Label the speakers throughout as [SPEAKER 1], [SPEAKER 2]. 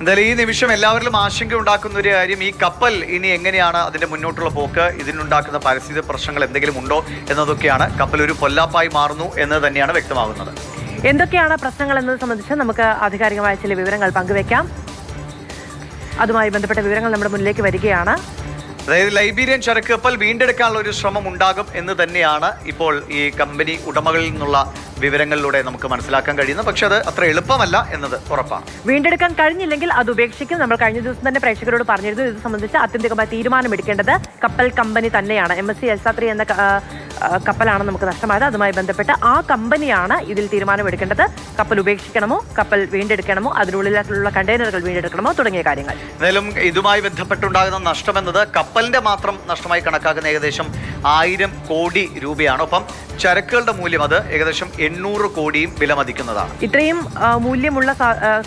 [SPEAKER 1] എന്തായാലും ഈ നിമിഷം എല്ലാവരിലും ആശങ്ക ഉണ്ടാക്കുന്ന ഒരു കാര്യം, ഈ കപ്പൽ ഇനി എങ്ങനെയാണ് അതിന്റെ മുന്നോട്ടുള്ള പോക്ക്, ഇതിനുണ്ടാക്കുന്ന പരിസ്ഥിതി പ്രശ്നങ്ങൾ എന്തെങ്കിലും ഉണ്ടോ എന്നതൊക്കെയാണ്. കപ്പൽ ഒരു പൊല്ലാപ്പായി മാറുന്നു എന്ന് തന്നെയാണ് വ്യക്തമാകുന്നത്.
[SPEAKER 2] എന്തൊക്കെയാണ് പ്രശ്നങ്ങൾ എന്നത് സംബന്ധിച്ച് നമുക്ക് ആധികാരികമായ ചില വിവരങ്ങൾ പങ്കുവെക്കാം. അതുമായി ബന്ധപ്പെട്ട വിവരങ്ങൾ നമ്മുടെ മുന്നിലേക്ക് വരികയാണ്.
[SPEAKER 1] അതായത് ലൈബീരിയൻ ചരക്ക് കപ്പൽ വീണ്ടെടുക്കാനുള്ള ഒരു ശ്രമം ഉണ്ടാകും എന്ന് തന്നെയാണ് ഇപ്പോൾ ഈ കമ്പനി ഉടമകളിൽ നിന്നുള്ള വിവരങ്ങളിലൂടെ നമുക്ക് മനസ്സിലാക്കാൻ കഴിയുന്നത്. പക്ഷെ അത് അത്ര എളുപ്പമല്ല എന്നത് ഉറപ്പാണ്.
[SPEAKER 2] വീണ്ടെടുക്കാൻ കഴിഞ്ഞില്ലെങ്കിൽ അത് ഉപേക്ഷിക്കും. നമ്മൾ കഴിഞ്ഞ ദിവസം തന്നെ പ്രേക്ഷകരോട് പറഞ്ഞിരുന്നു, ഇത് സംബന്ധിച്ച് ആത്യന്തികമായി തീരുമാനമെടുക്കേണ്ടത് കപ്പൽ കമ്പനി തന്നെയാണ്. MSC എൽസ 3 എന്ന കപ്പലാണ് നമുക്ക് നഷ്ടമായത്. അതുമായി ബന്ധപ്പെട്ട് ആ കമ്പനിയാണ് ഇതിൽ തീരുമാനമെടുക്കേണ്ടത്. കപ്പൽ ഉപേക്ഷിക്കണമോ, കപ്പൽ വീണ്ടെടുക്കണമോ, അതിനുള്ളിലുള്ള കണ്ടെയ്നറുകൾ വീണ്ടെടുക്കണമോ തുടങ്ങിയ കാര്യങ്ങൾ.
[SPEAKER 1] എന്തായാലും ഇതുമായി ബന്ധപ്പെട്ടുണ്ടാകുന്ന നഷ്ടമെന്നത് കപ്പലിന്റെ മാത്രം നഷ്ടമായി കണക്കാക്കുന്ന ഏകദേശം 1000 കോടി രൂപയാണ്. ഒപ്പം ചരക്കുകളുടെ മൂല്യം അത് ഏകദേശം 800 കോടിയും വിലമതിക്കുന്നതാണ്.
[SPEAKER 2] ഇത്രയും മൂല്യമുള്ള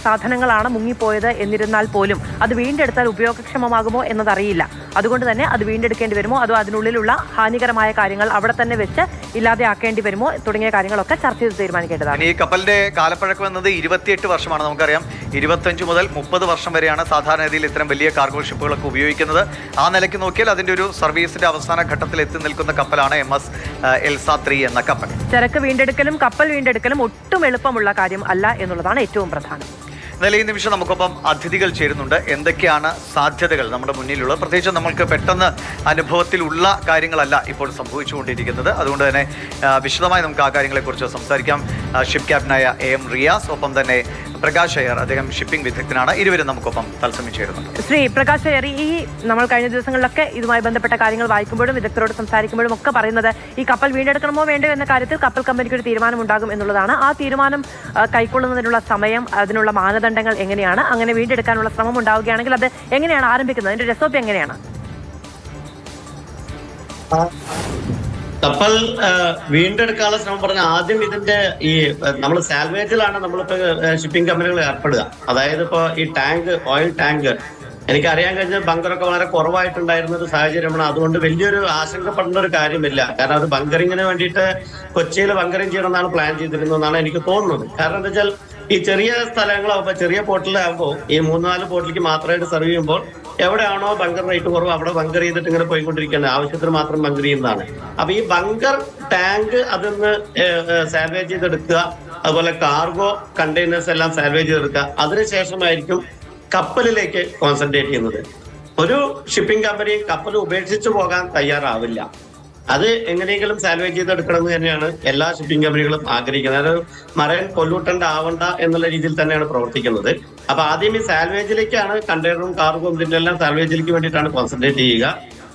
[SPEAKER 2] സാധനങ്ങളാണ് മുങ്ങിപ്പോയത്. എന്നിരുന്നാൽ പോലും അത് വീണ്ടെടുത്താൽ ഉപയോഗക്ഷമമാകുമോ എന്നതറിയില്ല. അതുകൊണ്ട് തന്നെ അത് വീണ്ടെടുക്കേണ്ടി വരുമോ, അതോ അതിനുള്ളിലുള്ള ഹാനികരമായ കാര്യങ്ങൾ അവിടെ തന്നെ വെച്ച് ഇല്ലാതെയാക്കേണ്ടി വരുമോ തുടങ്ങിയ കാര്യങ്ങളൊക്കെ ചർച്ച ചെയ്ത് തീരുമാനിക്കേണ്ടതാണ്.
[SPEAKER 1] ഈ കപ്പലിന്റെ കാലപ്പഴക്കം എന്നത് 28 വർഷമാണ്. നമുക്കറിയാം 25 മുതൽ 30 വർഷം വരെയാണ് സാധാരണഗതിയിൽ ഇത്തരം വലിയ കാർഗോ ഷിപ്പുകളൊക്കെ ഉപയോഗിക്കുന്നത്. ആ നിലയ്ക്ക് നോക്കിയാൽ അതിന്റെ ഒരു സർവീസിന്റെ അവസാന ഘട്ടത്തിൽ എത്തി നിൽക്കുന്ന കപ്പലാണ് MS എൽസ 3 എന്ന കപ്പൽ.
[SPEAKER 2] ചരക്ക് വീണ്ടെടുക്കലും കപ്പൽ വീണ്ടെടുക്കലും ഒട്ടും എളുപ്പമുള്ള കാര്യം അല്ല എന്നുള്ളതാണ് ഏറ്റവും പ്രധാനം.
[SPEAKER 1] എന്നാലും ഈ നിമിഷം നമുക്കൊപ്പം അതിഥികൾ ചേരുന്നുണ്ട്. എന്തൊക്കെയാണ് സാധ്യതകൾ നമ്മുടെ മുന്നിലുള്ളത്? പ്രത്യേകിച്ച് നമ്മൾക്ക് പെട്ടെന്ന് അനുഭവത്തിലുള്ള കാര്യങ്ങളല്ല ഇപ്പോൾ സംഭവിച്ചുകൊണ്ടിരിക്കുന്നത്. അതുകൊണ്ട് തന്നെ വിശദമായി നമുക്ക് ആ കാര്യങ്ങളെക്കുറിച്ച് സംസാരിക്കാം. ഷിപ്പ് ക്യാപ്റ്റനായ AM റിയാസ്, ഒപ്പം തന്നെ പ്രകാശ് അയ്യർ, അദ്ദേഹം ഷിപ്പിംഗ് വിദഗ്ധനാണ്. ഇരുവരും നമുക്കൊപ്പം തത്സമയം ചേരുന്നുണ്ട്.
[SPEAKER 2] ശ്രീ പ്രകാശ് അയ്യർ, ഈ നമ്മൾ കഴിഞ്ഞ ദിവസങ്ങളിലൊക്കെ ഇതുമായി ബന്ധപ്പെട്ട കാര്യങ്ങൾ വായിക്കുമ്പോഴും വിദഗ്ധരോട് സംസാരിക്കുമ്പോഴും ഒക്കെ പറയുന്നത് ഈ കപ്പൽ വീണ്ടെടുക്കണമോ വേണ്ടോ എന്ന കാര്യത്തിൽ കപ്പൽ കമ്പനിക്ക് ഒരു തീരുമാനം ഉണ്ടാകും എന്നുള്ളതാണ്. ആ തീരുമാനം കൈക്കൊള്ളുന്നതിനുള്ള സമയം, അതിനുള്ള മാനദണ്ഡങ്ങൾ എങ്ങനെയാണ്? അങ്ങനെ വീണ്ടെടുക്കാനുള്ള ശ്രമം ഉണ്ടാവുകയാണെങ്കിൽ അത് എങ്ങനെയാണ് ആരംഭിക്കുന്നത്? അതിന്റെ റെസിപ്പി എങ്ങനെയാണ്?
[SPEAKER 3] കപ്പൽ വീണ്ടെടുക്കാനുള്ള ശ്രമം പറഞ്ഞ ആദ്യം ഇതിന്റെ ഈ നമ്മൾ സാൽവേജിലാണ് നമ്മളിപ്പോ ഷിപ്പിംഗ് കമ്പനികൾ ഏർപ്പെടുക. അതായത് ഇപ്പോ ഈ ടാങ്ക്, ഓയിൽ ടാങ്ക്, എനിക്കറിയാൻ കഴിഞ്ഞ ബങ്കറൊക്കെ വളരെ കുറവായിട്ടുണ്ടായിരുന്ന ഒരു സാഹചര്യമാണ്. അതുകൊണ്ട് വലിയൊരു ആശങ്കപ്പെടേണ്ട ഒരു കാര്യമില്ല. കാരണം അത് ബങ്കറിങ്ങിന് വേണ്ടിയിട്ട് കൊച്ചിയിൽ ബങ്കറിങ് ചെയ്യണമെന്നാണ് പ്ലാൻ ചെയ്തിരുന്നതെന്നാണ് എനിക്ക് തോന്നുന്നത്. കാരണം എന്താ വെച്ചാൽ ഈ ചെറിയ സ്ഥലങ്ങളാകുമ്പോൾ, ചെറിയ പോർട്ടിലാകുമ്പോൾ, ഈ 3-4 പോർട്ടിലേക്ക് മാത്രമായിട്ട് സെർവ് ചെയ്യുമ്പോൾ എവിടെയാണോ ബങ്കർ റേറ്റ് കുറവ് അവിടെ ബങ്കർ ചെയ്തിട്ട് ഇങ്ങനെ പോയിക്കൊണ്ടിരിക്കുകയാണ്. ആവശ്യത്തിന് മാത്രം ബങ്കർ ചെയ്യുന്നതാണ്. അപ്പൊ ഈ ബങ്കർ ടാങ്ക് അതൊന്ന് സാൽവേജ് ചെയ്തെടുക്കുക, അതുപോലെ കാർഗോ കണ്ടെയ്നേഴ്സ് എല്ലാം സാൽവേജ് ചെയ്തെടുക്കുക. അതിനുശേഷമായിരിക്കും കപ്പലിലേക്ക് കോൺസെൻട്രേറ്റ് ചെയ്യുന്നത്. ഒരു ഷിപ്പിംഗ് കമ്പനി കപ്പൽ ഉപേക്ഷിച്ചു പോകാൻ തയ്യാറാവില്ല. അത് എങ്ങനെയെങ്കിലും സാൽവേജ് ചെയ്തെടുക്കണം എന്ന് തന്നെയാണ് എല്ലാ ഷിപ്പിംഗ് കമ്പനികളും ആഗ്രഹിക്കുന്നത്. അതൊരു മറൈൻ പൊല്യൂട്ടന്റ് ആവണ്ട എന്നുള്ള രീതിയിൽ തന്നെയാണ് പ്രവർത്തിക്കുന്നത്. അപ്പൊ ആദ്യം ഈ സാൽവേജിലേക്കാണ്, കണ്ടെയ്നറും കാർഗോയും ഇതിന്റെ എല്ലാം സാൽവേജിലേക്ക് വേണ്ടിയിട്ടാണ് കോൺസെൻട്രേറ്റ് ചെയ്യുക.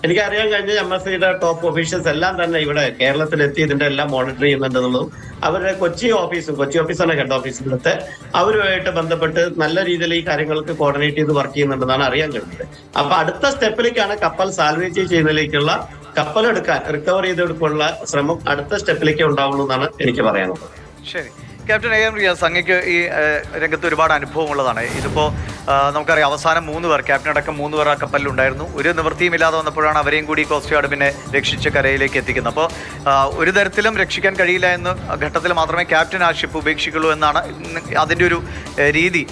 [SPEAKER 3] എനിക്കറിയാൻ കഴിഞ്ഞ MSCയുടെ ടോപ്പ് ഒഫീഷ്യൽസ് എല്ലാം തന്നെ ഇവിടെ കേരളത്തിലെത്തി ഇതിന്റെ എല്ലാം മോണിറ്റർ ചെയ്യുന്നുണ്ടെന്നുള്ളതും അവരുടെ കൊച്ചി ഓഫീസാണ് ഹെഡ് ഓഫീസിലത്തെ, അവരുമായിട്ട് ബന്ധപ്പെട്ട് നല്ല രീതിയിൽ ഈ കാര്യങ്ങൾക്ക് കോർഡിനേറ്റ് ചെയ്ത് വർക്ക് ചെയ്യുന്നുണ്ടെന്നാണ് അറിയാൻ കഴിഞ്ഞത്. അപ്പൊ അടുത്ത സ്റ്റെപ്പിലേക്കാണ് കപ്പൽ സാൽവേജ് ചെയ്യുന്നതിലേക്കുള്ള, കപ്പലെടുക്കാൻ റിക്കവർ ചെയ്തെടുക്കാനുള്ള ശ്രമം അടുത്ത സ്റ്റെപ്പിലേക്ക് ഉണ്ടാവുള്ളൂ എന്നാണ് എനിക്ക് പറയാനുള്ളത്.
[SPEAKER 1] ശരി, ക്യാപ്റ്റൻ AM റിയാസ്, അങ്ങേക്ക് ഈ രംഗത്ത് ഒരുപാട് അനുഭവമുള്ളതാണ്. ഇതിപ്പോൾ നമുക്കറിയാം അവസാനം 3 പേർ, ക്യാപ്റ്റൻ അടക്കം 3 പേർ ആ കപ്പലിലുണ്ടായിരുന്നു. ഒരു നിവൃത്തിയും ഇല്ലാതെ വന്നപ്പോഴാണ് അവരെയും കൂടി കോസ്റ്റ് ഗാർഡ് പിന്നെ രക്ഷിച്ച് കരയിലേക്ക് എത്തിക്കുന്നത്. അപ്പോൾ ഒരു തരത്തിലും രക്ഷിക്കാൻ കഴിയില്ല എന്ന ഘട്ടത്തിൽ മാത്രമേ ക്യാപ്റ്റൻ ആ ഷിപ്പ് ഉപേക്ഷിക്കുള്ളൂ എന്നാണ് അതിൻ്റെ ഒരു രീതി.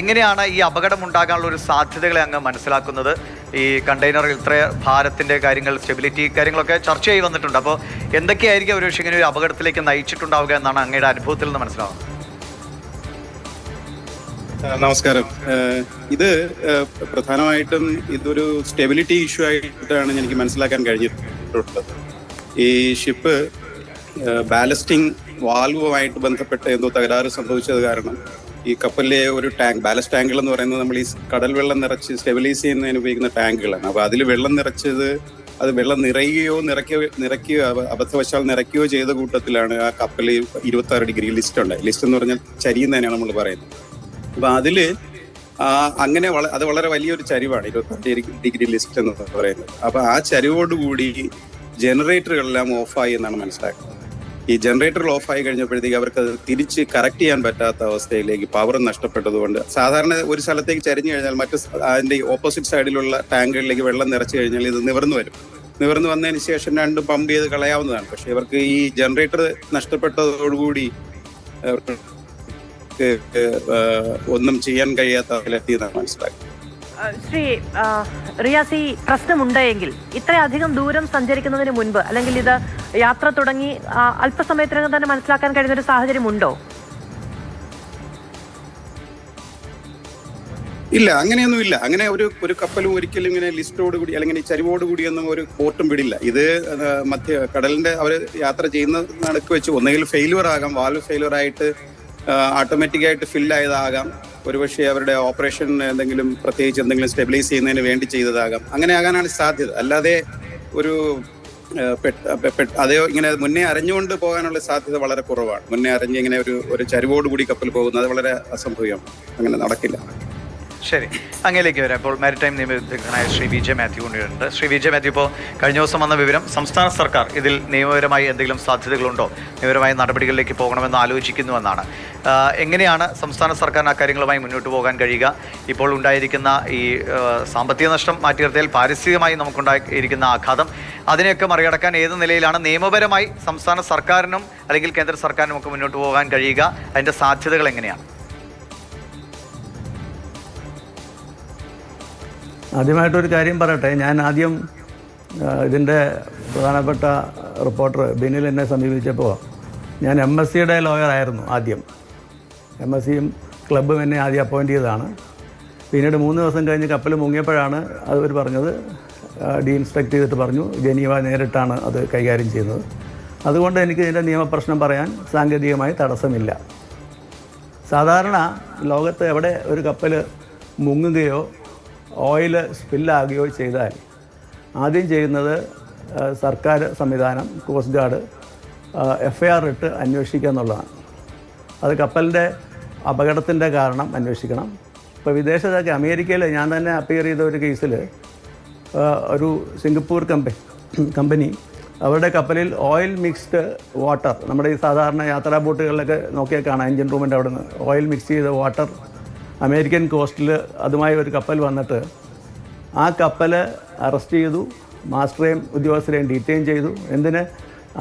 [SPEAKER 1] എങ്ങനെയാണ് ഈ അപകടം ഉണ്ടാകാനുള്ള ഒരു സാധ്യതകളെ അങ്ങ് മനസ്സിലാക്കുന്നത്? ഈ കണ്ടെയ്നറിൽ ഇത്ര ഭാരത്തിൻ്റെ കാര്യങ്ങൾ, സ്റ്റെബിലിറ്റി കാര്യങ്ങളൊക്കെ ചർച്ച ചെയ്ത് വന്നിട്ടുണ്ട്. അപ്പോൾ എന്തൊക്കെയായിരിക്കും ഒരു പക്ഷേ ഇങ്ങനെ ഒരു അപകടത്തിലേക്ക് നയിച്ചിട്ടുണ്ടാവുക എന്നാണ് അങ്ങയുടെ അനുഭവത്തിൽ നിന്ന് മനസ്സിലാവുന്നത്?
[SPEAKER 4] നമസ്കാരം. ഇത് പ്രധാനമായിട്ടും ഇതൊരു സ്റ്റെബിലിറ്റി ഇഷ്യൂ ആയിട്ടാണ് എനിക്ക് മനസ്സിലാക്കാൻ കഴിഞ്ഞിട്ടുള്ളത്. ഈ ഷിപ്പ് ബാലസ്റ്റിംഗ് വാൽവുമായിട്ട് ബന്ധപ്പെട്ട് എന്തോ തകരാറ് സംഭവിച്ചത് കാരണം ഈ കപ്പലിലെ ഒരു ടാങ്ക്, ബാലസ്റ്റ് ടാങ്കുകൾ എന്ന് പറയുന്നത് നമ്മൾ ഈ കടൽ വെള്ളം നിറച്ച് സ്റ്റെബിലൈസ് ചെയ്യുന്നതിന് ഉപയോഗിക്കുന്ന ടാങ്കുകളാണ്. അപ്പോൾ അതിൽ വെള്ളം നിറച്ചത്, അത് വെള്ളം നിറയ്ക്കുകയോ അബദ്ധവശാൽ നിറയ്ക്കുകയോ ചെയ്ത കൂട്ടത്തിലാണ് ആ കപ്പലിൽ 26 ഡിഗ്രി ലിസ്റ്റ് ഉണ്ടായി. ലിസ്റ്റ് എന്ന് പറഞ്ഞാൽ ചരിയുന്നതിനാണ് നമ്മൾ പറയുന്നത്. അപ്പൊ അതില് അങ്ങനെ അത് വളരെ വലിയൊരു ചരിവാണ് 26 ഡിഗ്രി ലിസ്റ്റ് എന്ന് പറയുന്നത്. അപ്പൊ ആ ചരിവോടുകൂടി ജനറേറ്ററുകളെല്ലാം ഓഫായി എന്നാണ് മനസ്സിലാക്കുന്നത്. ഈ ജനറേറ്റർ ഓഫായി കഴിഞ്ഞപ്പോഴത്തേക്ക് അവർക്ക് അത് തിരിച്ച് കറക്റ്റ് ചെയ്യാൻ പറ്റാത്ത അവസ്ഥയിലേക്ക് പവർ നഷ്ടപ്പെട്ടതുകൊണ്ട്, സാധാരണ ഒരു സ്ഥലത്തേക്ക് ചരിഞ്ഞു കഴിഞ്ഞാൽ മറ്റു അതിന്റെ ഓപ്പോസിറ്റ് സൈഡിലുള്ള ടാങ്കുകളിലേക്ക് വെള്ളം നിറച്ചു കഴിഞ്ഞാൽ ഇത് നിവർന്നു വരും. നിവർന്നു വന്നതിന് ശേഷം രണ്ടും പമ്പ് ചെയ്ത് കളയാവുന്നതാണ്. പക്ഷെ ഇവർക്ക് ഈ ജനറേറ്റർ നഷ്ടപ്പെട്ടതോടുകൂടി ഒന്നും ചെയ്യാൻ കഴിയാത്ത അവസ്ഥയിലെത്തിയെന്നാണ് മനസ്സിലാക്കുന്നത്.
[SPEAKER 2] ശ്രീ റിയാസ്, ഈ പ്രശ്നമുണ്ടെങ്കിൽ ഇത്രയധികം ദൂരം സഞ്ചരിക്കുന്നതിന് മുൻപ് അല്ലെങ്കിൽ ഇത് യാത്ര തുടങ്ങി അല്പസമയത്തിനകം തന്നെ മനസ്സിലാക്കാൻ കഴിയുന്ന ഒരു സാഹചര്യം ഉണ്ടോ?
[SPEAKER 4] ഇല്ല, അങ്ങനെയൊന്നും ഇല്ല. അങ്ങനെ ഒരു കപ്പലും ഒരിക്കലും ഇങ്ങനെ ലിസ്റ്റോട് കൂടി അല്ലെങ്കിൽ ചരിവോട് കൂടിയൊന്നും ഒരു പോർട്ടും വിടില്ല. ഇത് കടലിന്റെ അവർ യാത്ര ചെയ്യുന്ന നടക്ക് വെച്ച് ഒന്നുകിൽ ഫെയിലുവർ ആകാം, വാൽവ് ഫെയിലുവർ ആയിട്ട് ഓട്ടോമാറ്റിക്കായിട്ട് ഫില്ലായതാകാം, ഒരുപക്ഷെ അവരുടെ ഓപ്പറേഷൻ എന്തെങ്കിലും പ്രത്യേകിച്ച് എന്തെങ്കിലും സ്റ്റെബിലൈസ് ചെയ്യുന്നതിന് വേണ്ടി ചെയ്തതാകാം. അങ്ങനെ ആകാനാണ് സാധ്യത. അല്ലാതെ ഒരു അതേ ഇങ്ങനെ മുന്നേ അറിഞ്ഞുകൊണ്ട് പോകാനുള്ള സാധ്യത വളരെ കുറവാണ്. മുന്നേ അറിഞ്ഞ് ഇങ്ങനെ ഒരു ചരിവോട് കൂടി കപ്പൽ പോകുന്നത് അത് വളരെ അസംഭവ്യമാണ്. അങ്ങനെ നടക്കില്ല.
[SPEAKER 1] ശരി, അങ്ങയിലേക്ക് വരാം. ഇപ്പോൾ മാരിടൈം നിയമവിദഗ്ധനായ ശ്രീ വി ജെ മാത്യു കൊണ്ടുവരുന്നുണ്ട്. ശ്രീ വി ജെ മാത്യു, ഇപ്പോൾ കഴിഞ്ഞ ദിവസം വന്ന വിവരം, സംസ്ഥാന സർക്കാർ ഇതിൽ നിയമപരമായി എന്തെങ്കിലും സാധ്യതകളുണ്ടോ, നിയമപരമായ നടപടികളിലേക്ക് പോകണമെന്ന് ആലോചിക്കുന്നുവെന്നാണ്. എങ്ങനെയാണ് സംസ്ഥാന സർക്കാരിന് ആ കാര്യങ്ങളുമായി മുന്നോട്ട് പോകാൻ കഴിയുക? ഇപ്പോൾ ഉണ്ടായിരിക്കുന്ന ഈ സാമ്പത്തിക നഷ്ടം മാറ്റി നിർത്തിയാൽ പാരിസ്ഥിതികമായി നമുക്കുണ്ടായിരിക്കുന്ന ആഘാതം, അതിനെയൊക്കെ മറികടക്കാൻ ഏത് നിലയിലാണ് നിയമപരമായി സംസ്ഥാന സർക്കാരിനും അല്ലെങ്കിൽ കേന്ദ്ര സർക്കാരിനും ഒക്കെ മുന്നോട്ട് പോകാൻ കഴിയുക? അതിൻ്റെ സാധ്യതകൾ എങ്ങനെയാണ്?
[SPEAKER 5] ആദ്യമായിട്ടൊരു കാര്യം പറയട്ടെ. ഞാൻ ആദ്യം ഇതിൻ്റെ പ്രധാനപ്പെട്ട റിപ്പോർട്ടർ ബിനിൽ എന്നെ സമീപിച്ചപ്പോൾ ഞാൻ MSCയുടെ ലോയറായിരുന്നു ആദ്യം. MSCയും ക്ലബ്ബും എന്നെ ആദ്യം അപ്പോയിൻ്റ് ചെയ്തതാണ്. പിന്നീട് 3 ദിവസം കഴിഞ്ഞ് കപ്പൽ മുങ്ങിയപ്പോഴാണ് അവർ പറഞ്ഞത്, ഡീഇൻസ്ട്രക്ട് ചെയ്തിട്ട് പറഞ്ഞു ജനീവ നേരിട്ടാണ് അത് കൈകാര്യം ചെയ്യുന്നത്. അതുകൊണ്ട് എനിക്ക് ഇതിൻ്റെ നിയമപ്രശ്നം പറയാൻ സാങ്കേതികമായി തടസ്സമില്ല. സാധാരണ ലോകത്ത് എവിടെ ഒരു കപ്പൽ മുങ്ങുകയോ ഓയിൽ സ്പില്ലാകുകയോ ചെയ്താൽ ആദ്യം ചെയ്യുന്നത് സർക്കാർ സംവിധാനം, കോസ്റ്റ് ഗാർഡ് FIR ഇട്ട് അന്വേഷിക്കുക എന്നുള്ളതാണ്. അത് കപ്പലിൻ്റെ അപകടത്തിൻ്റെ കാരണം അന്വേഷിക്കണം. ഇപ്പോൾ വിദേശത്തൊക്കെ അമേരിക്കയിൽ ഞാൻ തന്നെ അപ്പിയർ ചെയ്ത ഒരു കേസിൽ ഒരു സിംഗപ്പൂർ കമ്പനി അവരുടെ കപ്പലിൽ ഓയിൽ മിക്സ്ഡ് വാട്ടർ, നമ്മുടെ ഈ സാധാരണ യാത്രാ ബോട്ടുകളിലൊക്കെ നോക്കിയാൽ കാണാം എഞ്ചിൻ റൂമിൻ്റെ അവിടെ നിന്ന് ഓയിൽ മിക്സ് ചെയ്ത വാട്ടർ അമേരിക്കൻ കോസ്റ്റിൽ അതുമായി ഒരു കപ്പൽ വന്നിട്ട് ആ കപ്പൽ അറസ്റ്റ് ചെയ്തു. മാസ്റ്ററേയും ഉദ്യോഗസ്ഥരെയും ഡീറ്റെയിൻ ചെയ്തു. എന്തിന്?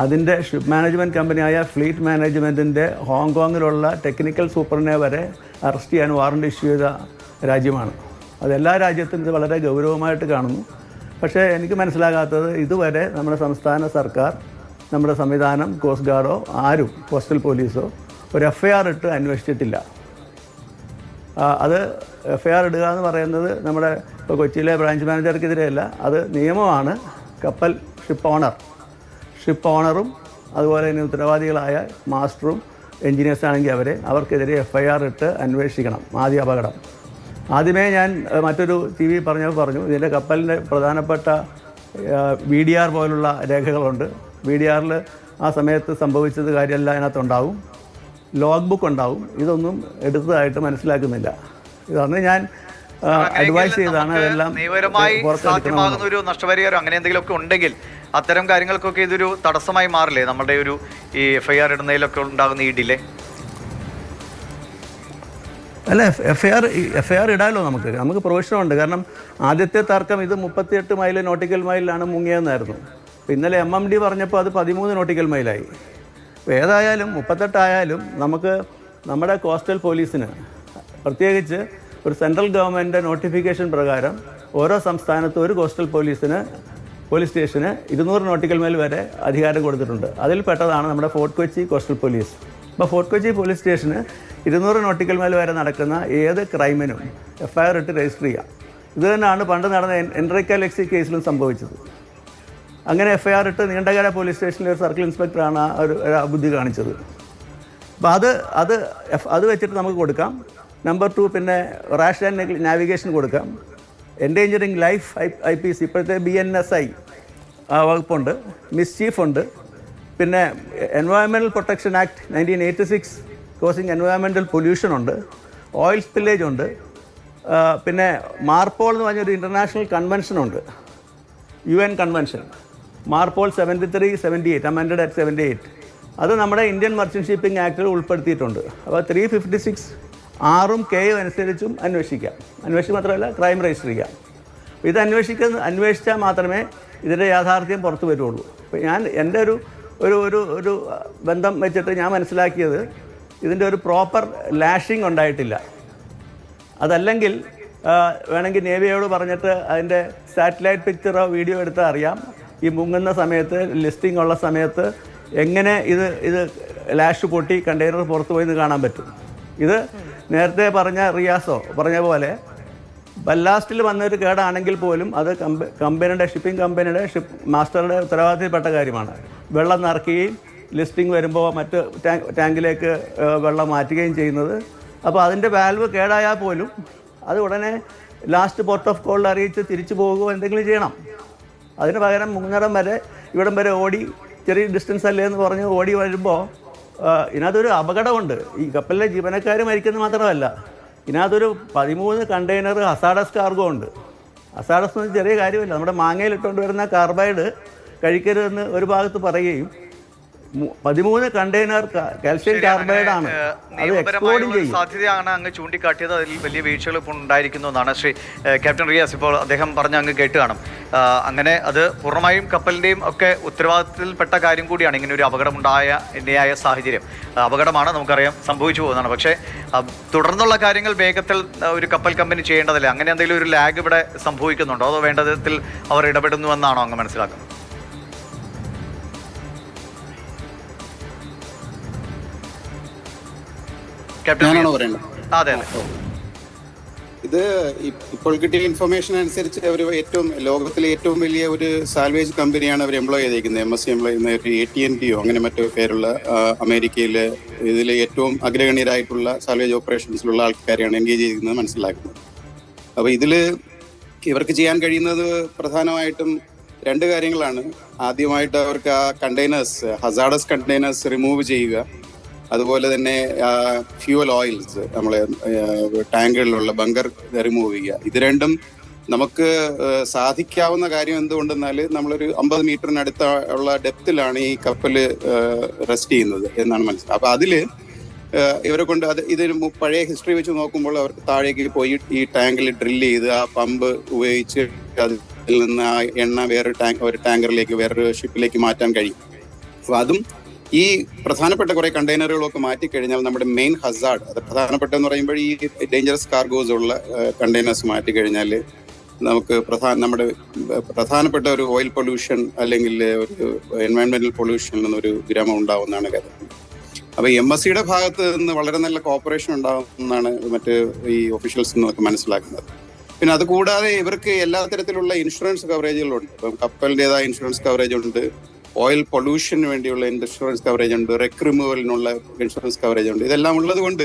[SPEAKER 5] അതിൻ്റെ ഷിപ്പ് മാനേജ്മെൻറ്റ് കമ്പനിയായ ഫ്ലീറ്റ് മാനേജ്മെൻറ്റിൻ്റെ ഹോങ്കോങ്ങിലുള്ള ടെക്നിക്കൽ സൂപ്പറിനെ വരെ അറസ്റ്റ് ചെയ്യാൻ വാറണ്ട് ഇഷ്യൂ ചെയ്ത രാജ്യമാണ്. അതെല്ലാ രാജ്യത്തും ഇത് വളരെ ഗൗരവമായിട്ട് കാണുന്നു. പക്ഷേ എനിക്ക് മനസ്സിലാകാത്തത്, ഇതുവരെ നമ്മുടെ സംസ്ഥാന സർക്കാർ, നമ്മുടെ സംവിധാനം, കോസ്റ്റ് ഗാർഡോ ആരും, കോസ്റ്റൽ പോലീസോ ഒരു FIR ഇട്ട് അന്വേഷിച്ചിട്ടില്ല. അത് FIR ഇടുക എന്ന് പറയുന്നത് നമ്മുടെ ഇപ്പോൾ കൊച്ചിയിലെ ബ്രാഞ്ച് മാനേജർക്കെതിരെയല്ല, അത് നിയമമാണ്. കപ്പൽ ഷിപ്പ് ഓണറും അതുപോലെ തന്നെ ഉത്തരവാദികളായ മാസ്റ്ററും എൻജിനീയേഴ്സാണെങ്കിൽ അവർക്കെതിരെ FIR ഇട്ട് അന്വേഷിക്കണം. ആദ്യ അപകടം. ആദ്യമേ ഞാൻ മറ്റൊരു TV പറഞ്ഞു ഇതിൻ്റെ കപ്പലിൻ്റെ പ്രധാനപ്പെട്ട VDR പോലുള്ള രേഖകളുണ്ട്. VDRൽ ആ സമയത്ത് സംഭവിച്ചത് കാര്യമല്ല അതിനകത്തുണ്ടാവും. ലോഗ് ബുക്ക് ഉണ്ടാവും. ഇതൊന്നും എടുത്തതായിട്ട് മനസ്സിലാക്കുന്നില്ല. ഇതന്ന് ഞാൻ അഡ്വൈസ് ചെയ്താണ് അതെല്ലാം
[SPEAKER 1] സാധ്യമാകുന്ന ഒരു നഷ്ടപരിഹാരം അങ്ങനെ എന്തെങ്കിലുമൊക്കെ ഉണ്ടെങ്കിൽ അത്തരം കാര്യങ്ങൾക്കൊക്കെ ഇതൊരു തടസ്സമായി മാറില്ലേ നമ്മുടെ ഒരു ഈ FIR ഇടുന്നതിലൊക്കെ ഉണ്ടാകുന്ന ഈ ഡിലേ?
[SPEAKER 5] അല്ല, FIR ഇടാമല്ലോ. നമുക്ക് പ്രൊവിഷനുണ്ട്. കാരണം ആദ്യത്തെ തർക്കം ഇത് 38 മൈൽ നോട്ടിക്കൽ മൈലിലാണ് മുങ്ങിയതെന്നായിരുന്നു. ഇന്നലെ MMD പറഞ്ഞപ്പോൾ അത് 13 നോട്ടിക്കൽ മൈലായി. ഏതായാലും 38 ആയാലും നമുക്ക് നമ്മുടെ കോസ്റ്റൽ പോലീസിന് പ്രത്യേകിച്ച് ഒരു സെൻട്രൽ ഗവൺമെൻറ് നോട്ടിഫിക്കേഷൻ പ്രകാരം ഓരോ സംസ്ഥാനത്തും ഒരു കോസ്റ്റൽ പോലീസ് സ്റ്റേഷന് 200 നോട്ടിക്കൽ മൈൽ വരെ അധികാരം കൊടുത്തിട്ടുണ്ട്. അതിൽ പെട്ടതാണ് നമ്മുടെ ഫോർട്ട് കൊച്ചി കോസ്റ്റൽ പോലീസ്. അപ്പോൾ ഫോർട്ട് കൊച്ചി പോലീസ് സ്റ്റേഷന് 200 നോട്ടിക്കൽ മൈൽ വരെ നടക്കുന്ന ഏത് ക്രൈമിനും FIR ഇട്ട് രജിസ്റ്റർ ചെയ്യാം. ഇത് തന്നെയാണ് പണ്ട് നടന്ന എൻട്രിക്ക ലെക്സി കേസിലും സംഭവിച്ചത്. അങ്ങനെ FIR ഇട്ട് നീണ്ടകര പോലീസ് സ്റ്റേഷനിലെ ഒരു സർക്കിൾ ഇൻസ്പെക്ടറാണ് ഒരു ബുദ്ധി കാണിച്ചത്. അപ്പോൾ അത് വെച്ചിട്ട് നമുക്ക് കൊടുക്കാം. നമ്പർ 2 പിന്നെ റാഷ് ആൻഡ് നാവിഗേഷൻ കൊടുക്കാം. എൻഡേഞ്ചറിങ് ലൈഫ് IPC ഇപ്പോഴത്തെ BNSI വകുപ്പുണ്ട്. മിസ്ചീഫ് ഉണ്ട്. പിന്നെ environmental protection act 1986 causing environmental pollution ഉണ്ട്. ഓയിൽ സ്പില്ലേജ് ഉണ്ട്. പിന്നെ മാർപോൾ എന്ന് പറഞ്ഞൊരു ഇൻ്റർനാഷണൽ കൺവെൻഷനുണ്ട്, UN convention. MARPOL 73-78 amended at 78. അത് നമ്മുടെ ഇന്ത്യൻ മർച്ചൻ്റ് ഷിപ്പിംഗ് ആക്ടിൽ ഉൾപ്പെടുത്തിയിട്ടുണ്ട്. അപ്പോൾ 356 6 K അനുസരിച്ചും അന്വേഷിക്കുക മാത്രമല്ല ക്രൈം രജിസ്റ്റർ ചെയ്യാം. ഇത് അന്വേഷിച്ചാൽ മാത്രമേ ഇതിൻ്റെ യാഥാർത്ഥ്യം പുറത്തു വരുള്ളൂ. അപ്പോൾ ഞാൻ എൻ്റെ ഒരു ബന്ധം വെച്ചിട്ട് ഞാൻ മനസ്സിലാക്കിയത്, ഇതിൻ്റെ ഒരു പ്രോപ്പർ ലാഷിംഗ് ഉണ്ടായിട്ടില്ല. അതല്ലെങ്കിൽ വേണമെങ്കിൽ നേവിയോട് പറഞ്ഞിട്ട് അതിൻ്റെ സാറ്റലൈറ്റ് പിക്ചറോ വീഡിയോ എടുത്താൽ അറിയാം ഈ മുങ്ങുന്ന സമയത്ത് ലിസ്റ്റിംഗ് ഉള്ള സമയത്ത് എങ്ങനെ ഇത് ലാഷ് പൊട്ടി കണ്ടെയ്നർ പുറത്ത് പോയി കാണാൻ പറ്റും. ഇത് നേരത്തെ പറഞ്ഞ റിയാസോ പറഞ്ഞ പോലെ ബല്ലാസ്റ്റിൽ വന്നൊരു കേടാണെങ്കിൽ പോലും അത് കമ്പനിയുടെ ഷിപ്പിംഗ് കമ്പനിയുടെ മാസ്റ്ററുടെ ഉത്തരവാദിത്തപ്പെട്ട കാര്യമാണ്. വെള്ളം നിറയ്ക്കുകയും ലിസ്റ്റിംഗ് വരുമ്പോൾ മറ്റ് ടാങ്കിലേക്ക് വെള്ളം മാറ്റുകയും ചെയ്യുന്നത്. അപ്പോൾ അതിൻ്റെ വാൽവ് കേടായാൽ പോലും അത് ഉടനെ ലാസ്റ്റ് പോർട്ട് ഓഫ് കോളിൽ അറിയിച്ച് തിരിച്ചു പോകുകയോ എന്തെങ്കിലും ചെയ്യണം. അതിന് പകരം മുങ്ങടം വരെ ഇവിടം വരെ ഓടി ചെറിയ ഡിസ്റ്റൻസ് അല്ലേ എന്ന് പറഞ്ഞ് ഓടി വരുമ്പോൾ ഇതിനകത്തൊരു അപകടമുണ്ട്. ഈ കപ്പലിലെ ജീവനക്കാർ മരിക്കുന്നത് മാത്രമല്ല, ഇതിനകത്തൊരു 13 കണ്ടെയ്നർ ഹസാഡസ് കാർഗോ ഉണ്ട്. ഹസാഡസ് എന്ന് ചെറിയ കാര്യമല്ല. നമ്മുടെ മാങ്ങയിലിട്ടുകൊണ്ട് വരുന്ന കാർബൈഡ് കഴിക്കരുതെന്ന് ഒരു ഭാഗത്ത് പറയുകയും 13 കണ്ടെയ്നർ കാൽഷ്യം കാർബൈഡ് ആണ്. അത് എക്സ്പ്ലോഡിങ് ചെയ്യും.
[SPEAKER 1] സാധ്യതയാണ് അങ്ങ് ചൂണ്ടിക്കാട്ടിയത്. അതിൽ വലിയ വീഴ്ചകൾ ഇപ്പോൾ ഉണ്ടായിരിക്കുന്നു എന്നാണ് ക്യാപ്റ്റൻ റിയാസ് ഇപ്പോൾ അദ്ദേഹം പറഞ്ഞ് അങ്ങ് കേട്ട് കാണും. അങ്ങനെ അത് പൂർണ്ണമായും കപ്പലിൻ്റെയും ഒക്കെ ഉത്തരവാദിത്തത്തിൽപ്പെട്ട കാര്യം കൂടിയാണ്. ഇങ്ങനെ ഒരു അപകടമുണ്ടായ സാഹചര്യം അപകടമാണ്, നമുക്കറിയാം, സംഭവിച്ചു പോകുന്നതാണ്. പക്ഷേ തുടർന്നുള്ള കാര്യങ്ങൾ വേഗത്തിൽ ഒരു കപ്പൽ കമ്പനി ചെയ്യേണ്ടതല്ലേ? അങ്ങനെ എന്തെങ്കിലും ഒരു ലാഗ് ഇവിടെ സംഭവിക്കുന്നുണ്ടോ, അതോ വേണ്ട വിധത്തിൽ അവർ ഇടപെടുന്നുവെന്നാണോ അങ്ങ് മനസ്സിലാക്കുന്നത്?
[SPEAKER 4] ഞാനാണോ പറയേണ്ടത്?
[SPEAKER 1] അതെ.
[SPEAKER 4] ഇത് ഇപ്പോൾ കിട്ടിയ ഇൻഫർമേഷൻ അനുസരിച്ച് അവർ ലോകത്തിലെ ഏറ്റവും വലിയ ഒരു സാൽവേജ് കമ്പനിയാണ് അവർ എംപ്ലോയ് ചെയ്തിരിക്കുന്നത്. MSC എംപ്ലോയ് ചെയ്യുന്ന ഒരു AT&Tയോ അങ്ങനെ മറ്റോ പേരുള്ള അമേരിക്കയിലെ ഇതിലെ ഏറ്റവും അഗ്രഗണ്യരായിട്ടുള്ള സാൽവേജ് ഓപ്പറേഷൻസിലുള്ള ആൾക്കാരെയാണ് എൻഗേജ് ചെയ്തിരിക്കുന്നത് മനസ്സിലാക്കുന്നത്. അപ്പോൾ ഇതിൽ ഇവർക്ക് ചെയ്യാൻ കഴിയുന്നത് പ്രധാനമായിട്ടും 2 കാര്യങ്ങളാണ്. ആദ്യമായിട്ട് അവർക്ക് ആ കണ്ടെയ്നേഴ്സ്, ഹസാഡസ് കണ്ടെയ്നേഴ്സ് റിമൂവ് ചെയ്യുക, അതുപോലെ തന്നെ ഫ്യൂവൽ ഓയിൽസ് നമ്മളെ ടാങ്കുകളിലുള്ള ബങ്കർ റിമൂവ് ചെയ്യുക. ഇത് രണ്ടും നമുക്ക് സാധിക്കാവുന്ന കാര്യം എന്തുകൊണ്ടെന്നാൽ നമ്മളൊരു 50 മീറ്ററിനടുത്ത ഉള്ള ഡെപ്തിലാണ് ഈ കപ്പൽ റെസ്റ്റ് ചെയ്യുന്നത് എന്നാണ് മനസ്സിലായത്. അപ്പോൾ അതിൽ ഇവരെ കൊണ്ട് ഇതിന് പഴയ ഹിസ്റ്ററി വെച്ച് നോക്കുമ്പോൾ അവർക്ക് താഴേക്ക് പോയി ഈ ടാങ്കിൽ ഡ്രില്ല് ചെയ്ത് ആ പമ്പ് ഉപയോഗിച്ച് അതിൽ നിന്ന് ആ എണ്ണ ഒരു ടാങ്കറിലേക്ക് വേറൊരു ഷിപ്പിലേക്ക് മാറ്റാൻ കഴിയും. അപ്പോൾ അതും ഈ പ്രധാനപ്പെട്ട കുറെ കണ്ടെയ്നറുകളൊക്കെ മാറ്റിക്കഴിഞ്ഞാൽ നമ്മുടെ മെയിൻ ഹസാർഡ്, അത് പ്രധാനപ്പെട്ടെന്ന് പറയുമ്പോൾ ഈ ഡേഞ്ചറസ് കാർഗോസ് ഉള്ള കണ്ടെയ്നേഴ്സ് മാറ്റിക്കഴിഞ്ഞാൽ നമുക്ക് നമ്മുടെ പ്രധാനപ്പെട്ട ഒരു ഓയിൽ പൊല്യൂഷൻ അല്ലെങ്കിൽ ഒരു എൻവയോൺമെന്റൽ പൊല്യൂഷൻ എന്നൊരു വിരാമം ഉണ്ടാവുന്നതാണ് കരുതുന്നത്. അപ്പോൾ MSCയുടെ ഭാഗത്ത് നിന്ന് വളരെ നല്ല കോപ്പറേഷൻ ഉണ്ടാകുമെന്നാണ് മറ്റ് ഈ ഒഫീഷ്യൽസ് നമുക്ക് മനസ്സിലാക്കുന്നത്. പിന്നെ അതുകൂടാതെ ഇവർക്ക് എല്ലാ തരത്തിലുള്ള ഇൻഷുറൻസ് കവറേജുകളുണ്ട്. ഇപ്പം കപ്പലിൻ്റെതായ ഇൻഷുറൻസ് കവറേജ് ഉണ്ട്, ഓയിൽ പൊല്യൂഷന് വേണ്ടിയുള്ള ഇൻഷുറൻസ് കവറേജ് ഉണ്ട്, റെക്ക് റിമൂവലിനുള്ള ഇൻഷുറൻസ് കവറേജ് ഉണ്ട്. ഇതെല്ലാം ഉള്ളത് കൊണ്ട്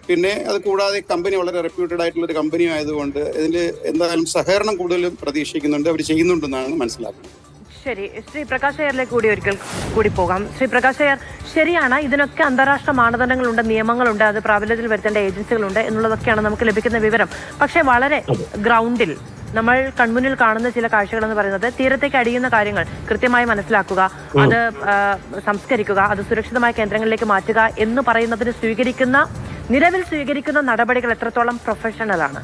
[SPEAKER 4] പിന്നെ അത് കൂടാതെ കമ്പനി വളരെ റെപ്യൂട്ടഡ് ആയിട്ടുള്ള ഒരു കമ്പനി ആയതുകൊണ്ട് ഇതിൽ എന്തായാലും സഹകരണം കൂടുതലും പ്രതീക്ഷിക്കുന്നുണ്ട്, അവർ ചെയ്യുന്നുണ്ടെന്നാണ് മനസ്സിലാക്കുന്നത്.
[SPEAKER 2] ശരി, ശ്രീ പ്രകാശ് അയ്യറിലേക്ക് ഒരിക്കൽ കൂടി പോകാം. ശ്രീ പ്രകാശ് അയ്യർ, ശരിയാണ്, ഇതിനൊക്കെ അന്താരാഷ്ട്ര മാനദണ്ഡങ്ങളുണ്ട്, നിയമങ്ങളുണ്ട്, അത് പ്രാബല്യത്തിൽ വരുത്തേണ്ട ഏജൻസികളുണ്ട് എന്നുള്ളതൊക്കെയാണ് നമുക്ക് ലഭിക്കുന്ന വിവരം. പക്ഷേ വളരെ ഗ്രൗണ്ടിൽ നമ്മൾ കൺമുന്നിൽ കാണുന്ന ചില കാഴ്ചകൾ എന്ന് പറയുന്നത് തീരത്തേക്ക് അടിയുന്ന കാര്യങ്ങൾ കൃത്യമായി മനസ്സിലാക്കുക, അത് സംസ്കരിക്കുക, അത് സുരക്ഷിതമായ കേന്ദ്രങ്ങളിലേക്ക് മാറ്റുക എന്ന് പറയുന്നതിന് നിലവിൽ സ്വീകരിക്കുന്ന നടപടികൾ എത്രത്തോളം പ്രൊഫഷണൽ ആണ്?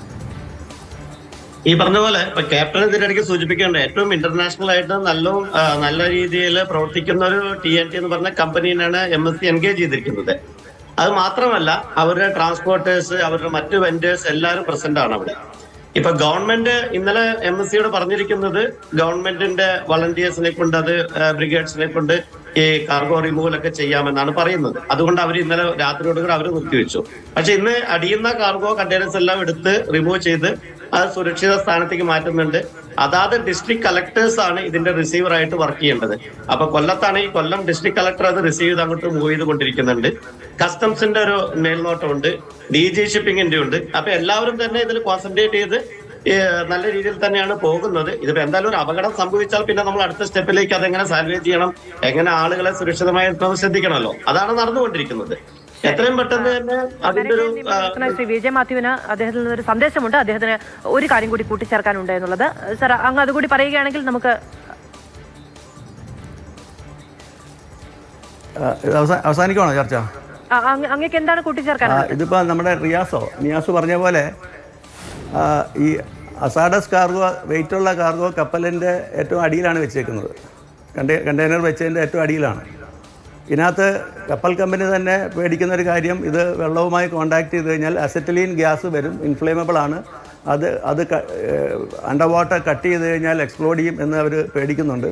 [SPEAKER 3] ഈ പറഞ്ഞ പോലെ ഇപ്പൊ ക്യാപ്റ്റൻ ഇതിനിടയ്ക്ക് സൂചിപ്പിക്കേണ്ട ഏറ്റവും ഇന്റർനാഷണൽ ആയിട്ട് നല്ല രീതിയിൽ പ്രവർത്തിക്കുന്ന ഒരു TNT എന്ന് പറഞ്ഞ കമ്പനിയാണ് MSC എൻഗേജ് ചെയ്തിരിക്കുന്നത്. അത് മാത്രമല്ല അവരുടെ ട്രാൻസ്പോർട്ടേഴ്സ്, അവരുടെ മറ്റു വെൻഡേഴ്സ് എല്ലാവരും പ്രസന്റ് ആണ് അവിടെ. ഇപ്പൊ ഗവൺമെന്റ് ഇന്നലെ MSCയോട് പറഞ്ഞിരിക്കുന്നത് ഗവൺമെന്റിന്റെ വളണ്ടിയേഴ്സിനെ കൊണ്ട്, അത് ബ്രിഗേഡ്സിനെ കൊണ്ട് ഈ കാർഗോ റിമൂവൽ ഒക്കെ ചെയ്യാമെന്നാണ് പറയുന്നത്. അതുകൊണ്ട് അവർ ഇന്നലെ രാത്രിയോടുകൂടി അവർ നിർത്തിവെച്ചു. പക്ഷെ ഇന്ന് അടിയുന്ന കാർഗോ കണ്ടെയ്നേഴ്സ് എല്ലാം എടുത്ത് റിമൂവ് ചെയ്ത് അത് സുരക്ഷിത സ്ഥാനത്തേക്ക് മാറ്റുന്നുണ്ട്. അതാത് ഡിസ്ട്രിക്ട് കളക്ടേഴ്സ് ആണ് ഇതിന്റെ റിസീവർ ആയിട്ട് വർക്ക് ചെയ്യേണ്ടത്. അപ്പൊ കൊല്ലത്താണ് ഈ കൊല്ലം ഡിസ്ട്രിക്ട് കളക്ടർ അത് റിസീവ് ചെയ്ത് അങ്ങോട്ട് മൂവ് ചെയ്തുകൊണ്ടിരിക്കുന്നുണ്ട്. കസ്റ്റംസിന്റെ ഒരു മേൽനോട്ടമുണ്ട്, DG ഷിപ്പിംഗിന്റെ ഉണ്ട്. അപ്പൊ എല്ലാവരും തന്നെ ഇതിൽ കോൺസെൻട്രേറ്റ് ചെയ്ത് നല്ല രീതിയിൽ തന്നെയാണ് പോകുന്നത്. ഇതിപ്പോ എന്തായാലും ഒരു അപകടം സംഭവിച്ചാൽ പിന്നെ നമ്മൾ അടുത്ത സ്റ്റെപ്പിലേക്ക് അതെങ്ങനെ സാൽവേജ് ചെയ്യണം, എങ്ങനെ ആളുകളെ സുരക്ഷിതമായി ശ്രദ്ധിക്കണമല്ലോ, അതാണ് നടന്നുകൊണ്ടിരിക്കുന്നത്. എത്രയും പെട്ടെന്ന് തന്നെ അതിന്റെ ഒരു
[SPEAKER 2] ശ്രീ വിജയ മാത്യുവിന് അദ്ദേഹത്തിൽ നിന്നൊരു സന്ദേശമുണ്ട്. അദ്ദേഹത്തിന് ഒരു കാര്യം കൂടി കൂട്ടിച്ചേർക്കാനുണ്ട് എന്നുള്ളത്. സർ, അങ്ങ് അതുകൂടി പറയുകയാണെങ്കിൽ നമുക്ക്
[SPEAKER 5] അവസാനിക്കണോ ചർച്ച?
[SPEAKER 2] അങ്ങേക്ക് എന്താണ് കൂട്ടിച്ചേർക്കാനുള്ളത്?
[SPEAKER 5] ഇതിപ്പോ നമ്മുടെ നിയാസ് പറഞ്ഞ പോലെ ഈ ഹസാഡസ് കാർഗോ, വെയിറ്റുള്ള കാർഗോ കപ്പലിൻ്റെ ഏറ്റവും അടിയിലാണ് വെച്ചേക്കുന്നത്. കണ്ടെയ്നർ വെച്ചതിൻ്റെ ഏറ്റവും അടിയിലാണ്. ഇതിനകത്ത് കപ്പൽ കമ്പനി തന്നെ പേടിക്കുന്ന ഒരു കാര്യം, ഇത് വെള്ളവുമായി കോണ്ടാക്ട് ചെയ്ത് കഴിഞ്ഞാൽ അസറ്റലീൻ ഗ്യാസ് വരും, ഇൻഫ്ലേമബിൾ ആണ്, അത് അണ്ടർ വാട്ടർ കട്ട് ചെയ്ത് കഴിഞ്ഞാൽ എക്സ്പ്ലോഡ് ചെയ്യും എന്ന് അവർ പേടിക്കുന്നുണ്ട്.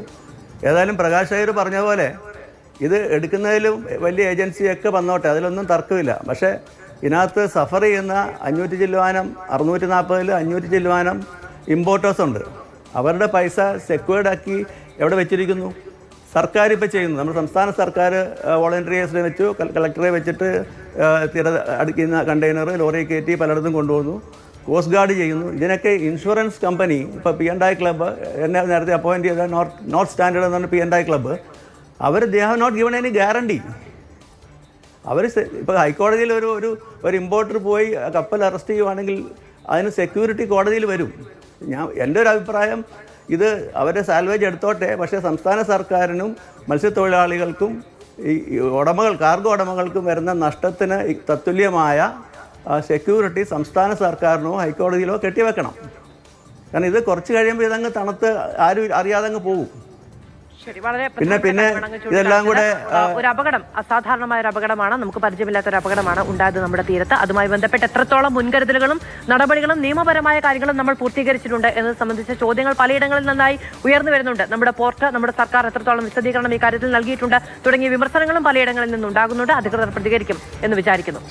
[SPEAKER 5] ഏതായാലും പ്രകാശ് അയ്യർ പറഞ്ഞ പോലെ ഇത് എടുക്കുന്നതിലും വലിയ ഏജൻസിയൊക്കെ വന്നോട്ടെ, അതിലൊന്നും തർക്കമില്ല. പക്ഷേ ഇതിനകത്ത് സഫർ ചെയ്യുന്ന 500 ചില്ലുവാനം 640 500 ചില്ലുവാനം ഇമ്പോർട്ടേഴ്സ് ഉണ്ട്. അവരുടെ പൈസ സെക്യൂർഡ് ആക്കി എവിടെ വെച്ചിരിക്കുന്നു? സർക്കാർ ഇപ്പോൾ ചെയ്യുന്നു. നമ്മുടെ സംസ്ഥാന സർക്കാർ വോളണ്ടറിയേഴ്സിനെ വെച്ചു, കളക്ടറെ വെച്ചിട്ട് അടിക്കുന്ന കണ്ടെയ്നർ ലോറി കയറ്റി പലയിടത്തും കൊണ്ടുപോകുന്നു. കോസ്റ്റ് ഗാർഡ് ചെയ്യുന്നു. ഇതിനൊക്കെ ഇൻഷുറൻസ് കമ്പനി, ഇപ്പോൾ P&I ക്ലബ്ബ്, എന്നെ നേരത്തെ അപ്പോയിൻറ്റ് ചെയ്ത നോർത്ത് സ്റ്റാൻഡേർഡ് എന്ന് പറഞ്ഞ P&I ക്ലബ്ബ്, അവർ they have not given any guarantee. അവർ ഇപ്പോൾ ഹൈക്കോടതിയിൽ ഒരു ഇമ്പോർട്ടർ പോയി കപ്പൽ അറസ്റ്റ് ചെയ്യുവാണെങ്കിൽ അതിന് സെക്യൂരിറ്റി കോടതിയിൽ വരും. എൻ്റെ ഒരു അഭിപ്രായം, ഇത് അവരുടെ സാൽവേജ് എടുത്തോട്ടെ, പക്ഷേ സംസ്ഥാന സർക്കാരിനും മത്സ്യത്തൊഴിലാളികൾക്കും ഈ ഉടമകൾ, കാർഗോ ഉടമകൾക്കും വരുന്ന നഷ്ടത്തിന് തത്തുല്യമായ സെക്യൂരിറ്റി സംസ്ഥാന സർക്കാരിനോ ഹൈക്കോടതിയിലോ കെട്ടിവെക്കണം. കാരണം ഇത് കുറച്ച് കഴിയുമ്പോൾ ഇതങ്ങ് തണുത്ത് ആരും അറിയാതെ അങ്ങ് പോകും.
[SPEAKER 2] ശരി, വളരെ
[SPEAKER 5] പിന്നെ ഇതെല്ലാം കൂടെ
[SPEAKER 2] ഒരു അപകടം, അസാധാരണമായ ഒരു അപകടമാണ്, നമുക്ക് പരിചയമില്ലാത്ത ഒരു അപകടമാണ് ഉണ്ടായത് നമ്മുടെ തീരത്ത്. അതുമായി ബന്ധപ്പെട്ട് എത്രത്തോളം മുൻകരുതലുകളും നടപടികളും നിയമപരമായ കാര്യങ്ങളും നമ്മൾ പൂർത്തീകരിച്ചിട്ടുണ്ട് എന്നത് സംബന്ധിച്ച ചോദ്യങ്ങൾ പലയിടങ്ങളിൽ നിന്നായി ഉയർന്നു വരുന്നുണ്ട്. നമ്മുടെ പോർട്ട്, നമ്മുടെ സർക്കാർ എത്രത്തോളം വിശദീകരണം ഈ കാര്യത്തിൽ നൽകിയിട്ടുണ്ട് തുടങ്ങിയ വിമർശനങ്ങളും പലയിടങ്ങളിൽ നിന്നുണ്ടാകുന്നുണ്ട്. അധികൃതർ പ്രതികരിക്കും എന്ന് വിചാരിക്കുന്നു.